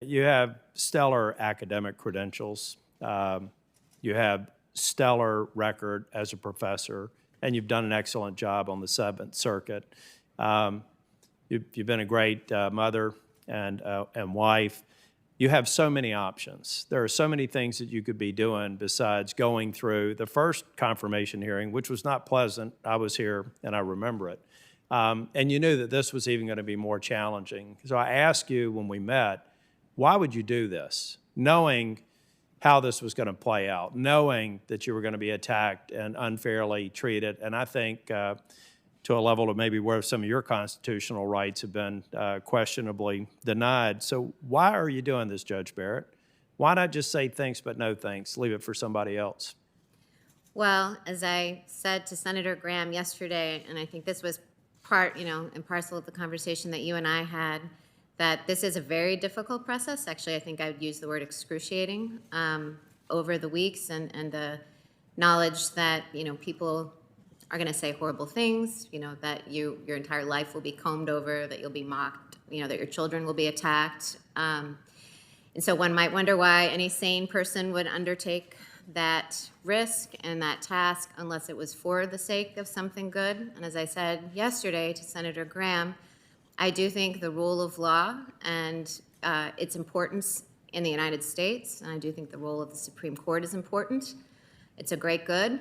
you have stellar academic credentials. You have stellar record as a professor, and you've done an excellent job on the Seventh Circuit. You've been a great mother and wife. You have so many options. There are so many things that you could be doing besides going through the first confirmation hearing, which was not pleasant. I was here and I remember it. And you knew that this was even going to be more challenging. So I asked you when we met, why would you do this, knowing how this was going to play out, knowing that you were going to be attacked and unfairly treated, and I think to a level of maybe where some of your constitutional rights have been questionably denied. So why are you doing this, Judge Barrett? Why not just say thanks but no thanks, leave it for somebody else? Well, as I said to Senator Graham yesterday, and I think this was part, and parcel of the conversation that you and I had, that this is a very difficult process. Actually, I think I would use the word excruciating over the weeks, and the knowledge that, people are going to say horrible things, that your entire life will be combed over, that you'll be mocked, that your children will be attacked. And so one might wonder why any sane person would undertake that risk and that task unless it was for the sake of something good. And as I said yesterday to Senator Graham, I do think the rule of law and its importance in the United States, and I do think the role of the Supreme Court is important. It's a great good.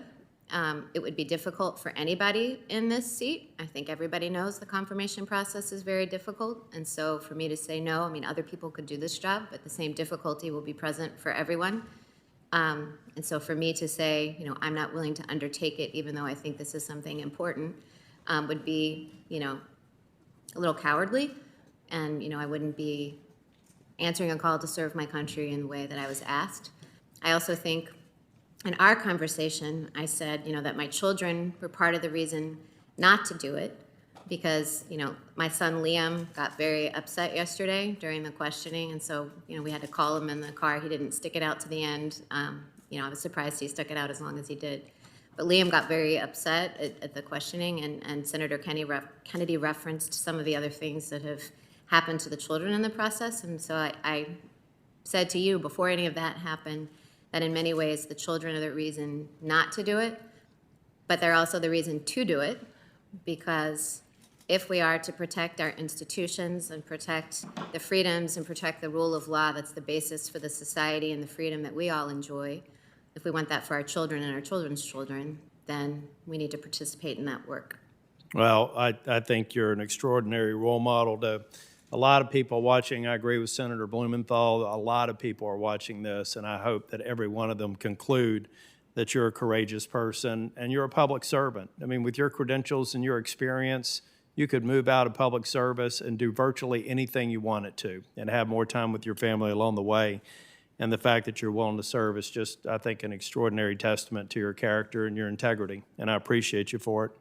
It would be difficult for anybody in this seat. I think everybody knows the confirmation process is very difficult. And so for me to say no, I mean, other people could do this job, but the same difficulty will be present for everyone. And so for me to say, I'm not willing to undertake it, even though I think this is something important, would be, a little cowardly. And, I wouldn't be answering a call to serve my country in the way that I was asked. I also think in our conversation, I said, that my children were part of the reason not to do it because, my son Liam got very upset yesterday during the questioning. And so, we had to call him in the car. He didn't stick it out to the end. I was surprised he stuck it out as long as he did. But Liam got very upset at the questioning, and Senator Kennedy referenced some of the other things that have happened to the children in the process. And so I said to you before any of that happened that in many ways the children are the reason not to do it, but they're also the reason to do it, because if we are to protect our institutions and protect the freedoms and protect the rule of law that's the basis for the society and the freedom that we all enjoy, if we want that for our children and our children's children, then we need to participate in that work. Well, I think you're an extraordinary role model to a lot of people watching. I agree with Senator Blumenthal. A lot of people are watching this, and I hope that every one of them conclude that you're a courageous person and you're a public servant. I mean, with your credentials and your experience, you could move out of public service and do virtually anything you wanted to and have more time with your family along the way. And the fact that you're willing to serve is just, I think, an extraordinary testament to your character and your integrity, and I appreciate you for it.